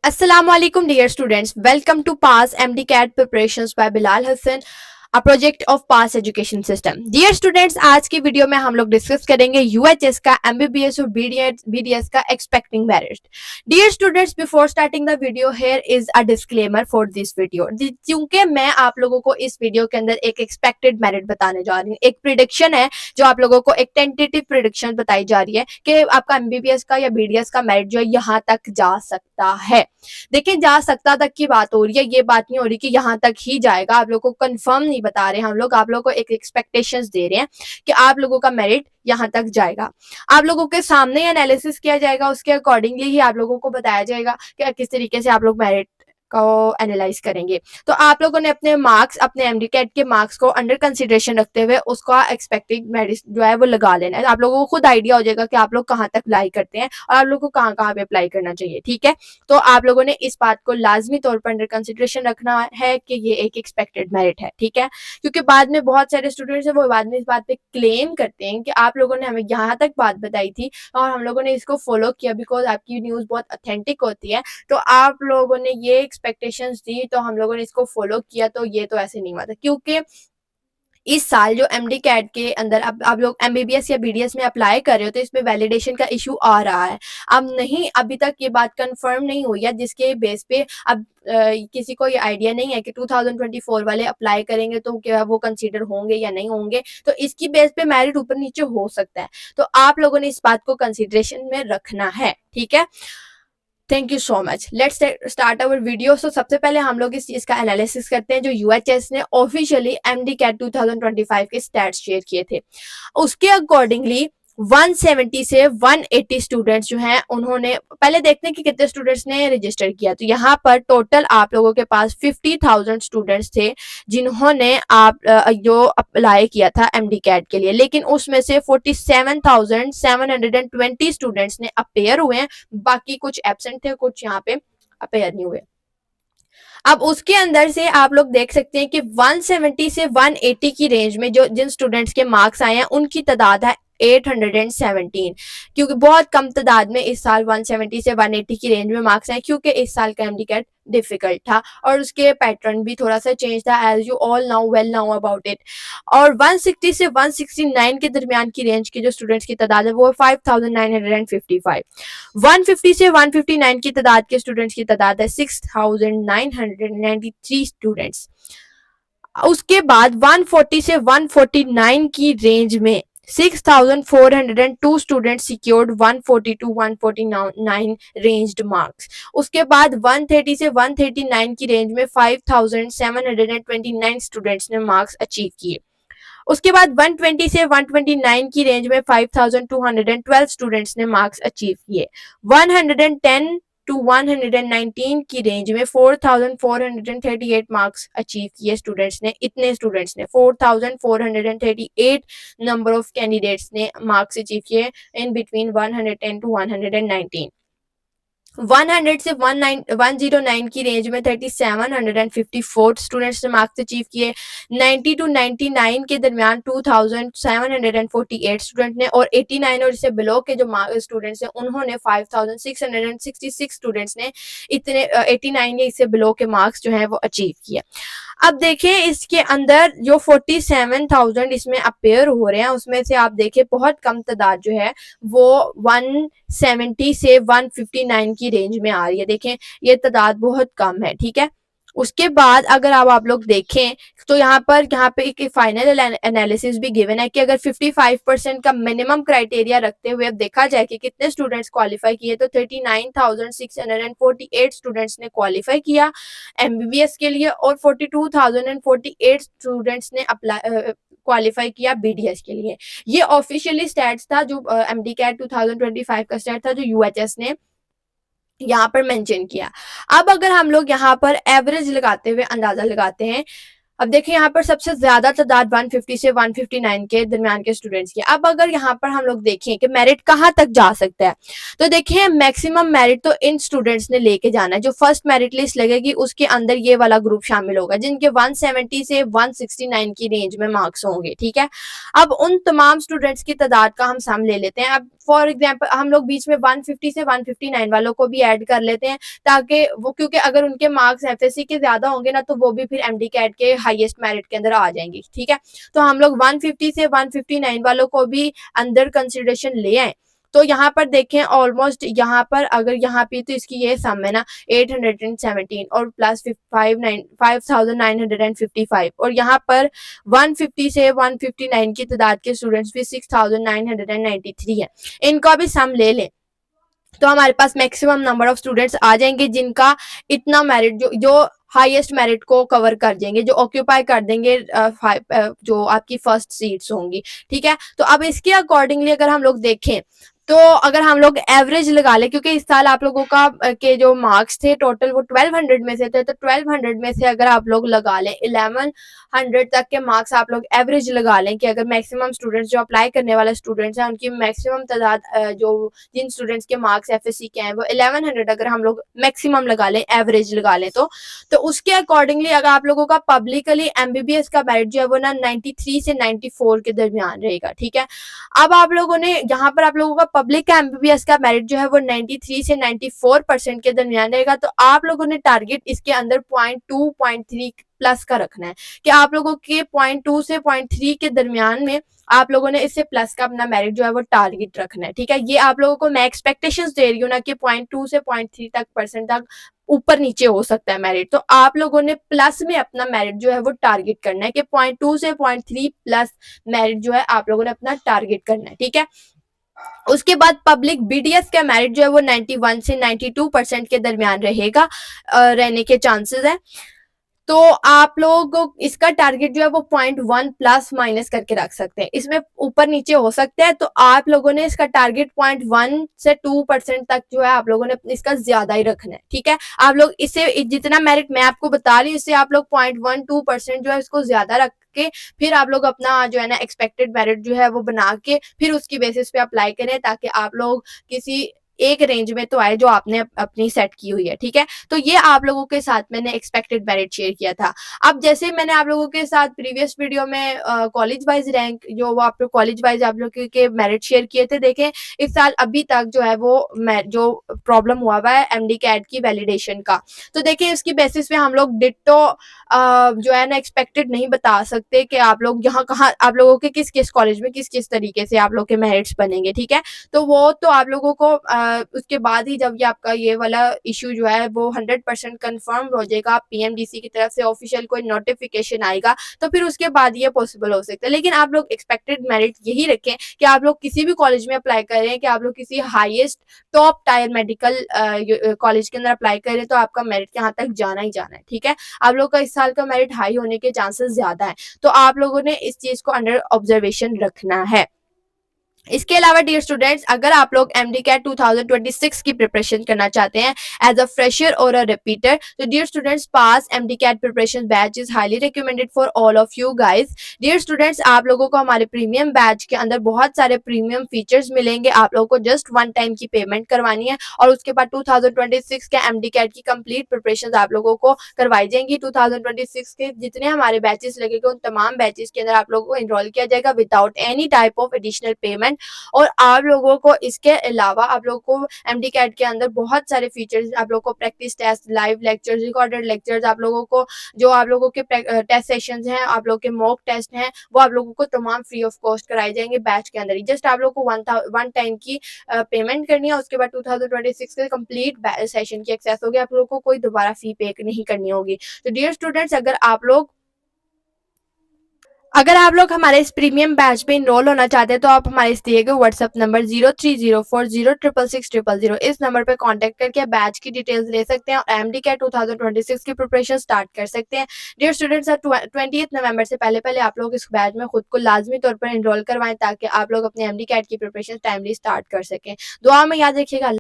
Assalamu alaikum dear students. Welcome to PAS MD-CAT preparations by Bilal Hassan, a project of PAS education system. Dear students, आज की video में हम लोग discuss करेंगे UHS का MBBS और BDS का expecting merit. Dear students, before starting the video, here is a disclaimer for this video. क्योंकि मैं आप लोगों को इस वीडियो के अंदर एक expected merit बताने जा रही हूँ, एक prediction है जो आप लोगों को एक tentative prediction बताई जा रही है कि आपका MBBS का या BDS का merit जो है यहाँ तक जा सकता है. देखिए, जा सकता तक की बात हो रही है, ये बात नहीं हो रही कि यहाँ तक ही जाएगा. आप लोगों को कंफर्म नहीं बता रहे, हम लोग आप लोगों को एक एक्सपेक्टेशंस दे रहे हैं कि आप लोगों का मेरिट यहाँ तक जाएगा. आप लोगों के सामने एनालिसिस किया जाएगा, उसके अकॉर्डिंगली ही आप लोगों को बताया जाएगा कि किस तरीके से आप लोग मेरिट को एनालाइज करेंगे. तो आप लोगों ने अपने मार्क्स, अपने एमडी-कैट के मार्क्स को अंडर कंसिडरेशन रखते हुए उसका एक्सपेक्टेड मेरिट जो है वो लगा लेना है. आप लोगों को खुद आइडिया हो जाएगा कि आप लोग कहाँ तक अप्लाई करते हैं और आप लोगों को कहाँ कहाँ पे अप्लाई करना चाहिए. ठीक है, तो आप लोगों ने इस बात को लाजमी तौर पर अंडर कंसिडरेशन रखना है कि ये एक एक्सपेक्टेड मेरिट है. ठीक है, क्योंकि बाद में बहुत सारे स्टूडेंट्स हैं वो बाद में इस बात पे क्लेम करते हैं कि आप लोगों ने हमें यहाँ तक बात बताई थी और हम लोगों ने इसको फॉलो किया बिकॉज आपकी न्यूज़ बहुत ऑथेंटिक होती है, तो आप लोगों ने ये एक्सपेक्टेशंस दी तो हम लोगों ने इसको फॉलो किया. तो ये तो ऐसे नहीं हुआ था, क्योंकि इस साल जो MD-CAT के अंदर अब आप लोग MBBS या BDS में अप्लाई कर रहे हो तो इसमें वैलिडेशन का इशू आ रहा है. अब नहीं, अभी तक ये बात कंफर्म नहीं हुई है जिसके बेस पे अब किसी को ये आइडिया नहीं है कि 2024 वाले अप्लाई करेंगे तो क्या वो कंसीडर होंगे या नहीं होंगे. तो इसकी बेस पे मेरिट ऊपर नीचे हो सकता है, तो आप लोगों ने इस बात को कंसिडरेशन में रखना है. ठीक है, thank you so much. Let's start our video. So सबसे पहले हम लोग इस चीज का एनालिसिस करते हैं जो UHS ने ऑफिशियली MD-CAT 2025 के स्टैट्स शेयर किए थे. उसके अकॉर्डिंगली 170 से 180 स्टूडेंट्स जो हैं उन्होंने, पहले देखते हैं कि कितने स्टूडेंट्स ने रजिस्टर किया. तो यहाँ पर टोटल आप लोगों के पास 50,000 स्टूडेंट्स थे जिन्होंने जो अप्लाई किया था MD-CAT के लिए, लेकिन उसमें से 47,720 स्टूडेंट्स ने अपेयर हुए हैं. बाकी कुछ एब्सेंट थे, कुछ यहाँ पे अपेयर नहीं हुए. अब उसके अंदर से आप लोग देख सकते हैं कि 170 से 180 की रेंज में जो जिन स्टूडेंट्स के मार्क्स आए हैं उनकी तादाद है 817, क्योंकि बहुत कम तादाद में इस साल 170 से 180 की रेंज में मार्क्स आए, क्योंकि इस साल का MD-CAT डिफिकल्ट था और उसके पैटर्न भी थोड़ा सा चेंज था, as you all know well know about it. और 160 से 169 के दरमियान की रेंज के जो स्टूडेंट्स की तादाद है वो 5,955. 150 से 159 की तादाद के स्टूडेंट्स की तादाद है 6,993 स्टूडेंट्स. उसके बाद 140 से 149 की रेंज में 6,402 students secured 140 to 149 ranged marks. उसके बाद 130 से 139 की रेंज में 5,729 स्टूडेंट्स ने मार्क्स अचीव किए. उसके बाद 120 से 129 की रेंज में 5,212 स्टूडेंट्स ने मार्क्स अचीव किए. 110 टू 119 की रेंज में 4,438 मार्क्स अचीव किए स्टूडेंट्स ने. इतने स्टूडेंट्स ने 4,438 नंबर ऑफ कैंडिडेट्स ने मार्क्स अचीव किए इन बिटवीन 110 टू 119. 100 से 109 की रेंज में 3,754 स्टूडेंट्स ने मार्क्स अचीव किए. 90 टू 99 के दरमियान 2,748 स्टूडेंट ने, और 89 और इससे बिलो के जो स्टूडेंट्स हैं उन्होंने 5,666 स्टूडेंट्स ने इतने 89 या इससे बिलो के मार्क्स जो हैं वो अचीव किए. अब देखें इसके अंदर जो 47,000 इसमें अपेयर हो रहे हैं उसमें से आप देखें बहुत कम तादाद जो है वो 170 से 159 की रेंज में आ रही है. देखें ये तादाद बहुत कम है. ठीक है, उसके बाद अगर आप लोग देखें तो यहाँ पे एक फाइनल एनालिसिस भी गिवन है कि अगर 55% का मिनिमम क्राइटेरिया रखते हुए अब देखा जाए कि कितने स्टूडेंट्स क्वालिफाई किए, तो 39,648 स्टूडेंट्स ने क्वालिफाई किया MBBS के लिए और 42,048 स्टूडेंट्स ने अप्लाई क्वालिफाई किया BDS के लिए. ये ऑफिशियली स्टैट्स था जो MD-CAT 2025 का स्टैट था जो UHS ने यहाँ पर मेंशन किया. अब अगर हम लोग यहाँ पर एवरेज लगाते हुए अंदाजा लगाते हैं अब देखिए यहाँ पर सबसे ज्यादा तादाद 150 से 159 के दरमियान के स्टूडेंट्स की। अब अगर यहाँ पर हम लोग देखें कि मेरिट कहाँ तक जा सकता है, तो देखिए मैक्सिमम मेरिट तो इन स्टूडेंट्स ने लेके जाना है। जो फर्स्ट मेरिट लिस्ट लगेगी उसके अंदर ये वाला ग्रुप शामिल होगा जिनके 170 से 169 की रेंज में मार्क्स होंगे, ठीक है। अब उन तमाम स्टूडेंट्स की तादाद का हम सम ले लेते हैं। अब फॉर एग्जाम्पल हम लोग बीच में 150 से 159 वालों को भी ऐड कर लेते हैं, ताकि वो, क्योंकि अगर उनके मार्क्स एफएससी के ज्यादा होंगे ना, तो वो भी फिर एमडी कैट के हाईएस्ट मेरिट के अंदर आ जाएंगे, ठीक है। तो हम लोग 150 से 159 वालों को भी अंदर कंसिडरेशन ले आए। तो यहाँ पर देखें ऑलमोस्ट यहाँ पर अगर यहाँ पे तो इसकी ये सम है ना 817 और प्लस 5955 और यहाँ पर 150 से 159 की तादाद के स्टूडेंट्स भी 6993 है। इनका भी सम ले लें तो हमारे पास मैक्सिमम नंबर ऑफ स्टूडेंट्स आ जाएंगे जिनका इतना मेरिट जो हाईएस्ट मेरिट को कवर कर देंगे, जो ऑक्यूपाई कर देंगे जो आपकी फर्स्ट सीट्स होंगी, ठीक है। तो अब इसके अकॉर्डिंगली अगर हम लोग देखें तो अगर हम लोग एवरेज लगा लें, क्योंकि इस साल आप लोगों का के जो मार्क्स थे टोटल वो 1200 में से थे, तो 1200 में से अगर आप लोग लगा लें 1100 तक के मार्क्स आप लोग एवरेज लगा लें कि अगर मैक्सिमम स्टूडेंट्स जो अप्लाई करने वाले स्टूडेंट्स हैं उनकी मैक्सिमम तादाद जो जिन स्टूडेंट्स के मार्क्स एफएससी के हैं वो 1100 अगर हम लोग मैक्सिमम लगा लें, एवरेज लगा लें, तो उसके अकॉर्डिंगली अगर आप लोगों का पब्लिकली एमबीबीएस का मेरिट जो है वो ना 93 से 94 के दरमियान रहेगा, ठीक है। अब आप लोगों ने यहाँ पर आप लोगों का पब्लिक का एमबीबीएस का मेरिट जो है वो 93 से 94% के दरमियान रहेगा। तो आप लोगों ने टारगेट इसके अंदर 0.2 0.3 प्लस का रखना है कि आप लोगों के 0.2 से 0.3 के दरमियान में आप लोगों ने इससे प्लस का अपना मेरिट जो है वो टारगेट रखना है, ठीक है। ये आप लोगों को मैं एक्सपेक्टेशंस दे रही हूँ ना कि 0.2 से 0.3 तक परसेंट तक ऊपर नीचे हो सकता है मेरिट, तो आप लोगों ने प्लस में अपना मेरिट जो है वो टारगेट करना है कि 0.2 से 0.3 प्लस मेरिट जो है आप लोगों ने अपना टारगेट करना है, ठीक है। उसके बाद पब्लिक बीडीएस का मेरिट जो है वो 91 से 92% के दरमियान रहेगा, रहने के चांसेस है। तो आप लोग इसका टारगेट जो है वो 0.1 प्लस माइनस करके रख सकते हैं, इसमें ऊपर नीचे हो सकता है। तो आप लोगों ने इसका टारगेट 0.1 से 2% तक जो है आप लोगों ने इसका ज्यादा ही रखना है, ठीक है। आप लोग इसे जितना मेरिट मैं आपको बता रही हूँ इससे आप लोग 0.12% जो है इसको ज्यादा रख के फिर आप लोग अपना जो है ना एक्सपेक्टेड मेरिट जो है वो बना के फिर उसकी बेसिस पे अप्लाई करें, ताकि आप लोग किसी एक रेंज में तो आए जो आपने अपनी सेट की हुई है, ठीक है। तो ये आप लोगों के साथ मैंने एक्सपेक्टेड मेरिट शेयर किया था। अब जैसे मैंने आप लोगों के साथ प्रीवियस वीडियो में कॉलेज वाइज रैंक जो वो आप लोग कॉलेज वाइज आप लोग के मेरिट शेयर किए थे, देखें इस साल अभी तक जो है वो जो प्रॉब्लम हुआ हुआ है एमडी कैट की वैलिडेशन का, तो देखिए इसकी बेसिस पे हम लोग डिट्टो जो है ना एक्सपेक्टेड नहीं बता सकते कि आप लोग यहाँ कहाँ आप लोगों के किस किस कॉलेज में किस किस तरीके से आप लोग के मेरिट्स बनेंगे, ठीक है। तो वो तो आप लोगों को उसके बाद ही जब ये आपका ये वाला इशू जो है वो 100% कंफर्म हो जाएगा, पीएमडीसी की तरफ से ऑफिशियल कोई नोटिफिकेशन आएगा, तो फिर उसके बाद ये पॉसिबल हो सकता है। लेकिन आप लोग एक्सपेक्टेड मेरिट यही रखें कि आप लोग किसी भी कॉलेज में अप्लाई करें, कि आप लोग किसी highest top tier medical college के अंदर अप्लाई करें तो आपका मेरिट यहाँ तक जाना ही जाना है, ठीक है। आप लोग का इस साल का मेरिट हाई होने के चांसेस ज्यादा है, तो आप लोगों ने इस चीज को अंडर ऑब्जर्वेशन रखना है। इसके अलावा डियर स्टूडेंट्स, अगर आप लोग एमडी कैट 2026 की प्रिपरेशन करना चाहते हैं एज अ फ्रेशर और अ रिपीटर, तो dear students pass MD CAT preparation batch is highly recommended for all of you guys. Dear students, आप लोगों को हमारे प्रीमियम बैच के अंदर बहुत सारे प्रीमियम फीचर्स मिलेंगे। आप लोगों को जस्ट वन टाइम की पेमेंट करवानी है और उसके बाद 2026 के एमडी कैट की कंप्लीट प्रिपरेशन आप लोगों को करवाई जाएंगी। 2026 के जितने हमारे बैचेस लगेंगे उन तमाम बैचेस के अंदर आप लोगों को इनरोल किया जाएगा without any type of additional payment. और आप लोगों को इसके अलावा आप लोगों को एमडी कैट के अंदर बहुत सारे फीचर्स, आप लोगों को practice test, live lectures, recorded lectures, आप लोगों को जो आप लोगों के टेस्ट सेशंस हैं, आप लोगों के मॉक टेस्ट हैं, वो आप लोगों को तमाम फ्री ऑफ कॉस्ट कराए जाएंगे बैच के अंदर ही। जस्ट आप लोगों को वन टाइम की पेमेंट करनी है, उसके बाद 2026 के कंप्लीट सेशन की एक्सेस होगी, आप लोगों को कोई दोबारा फी पे नहीं करनी होगी। तो डियर स्टूडेंट्स, अगर आप लोग हमारे इस प्रीमियम बैच में इनरोल होना चाहते हैं तो आप हमारे इस दिए गए व्हाट्सएप नंबर 0304066600 इस नंबर पर कांटेक्ट करके बैच की डिटेल्स ले सकते हैं और एमडी कैट 2026 की प्रिपरेशन स्टार्ट कर सकते हैं। डियर स्टूडेंट्स, 20 नवंबर से पहले पहले आप लोग इस बैच में खुद को लाजमी तौर पर इनरोल करवाएं ताकि आप लोग अपने एमडी कैट की प्रिपरेशन टाइमली स्टार्ट कर सकें। दुआ में याद रखिएगा।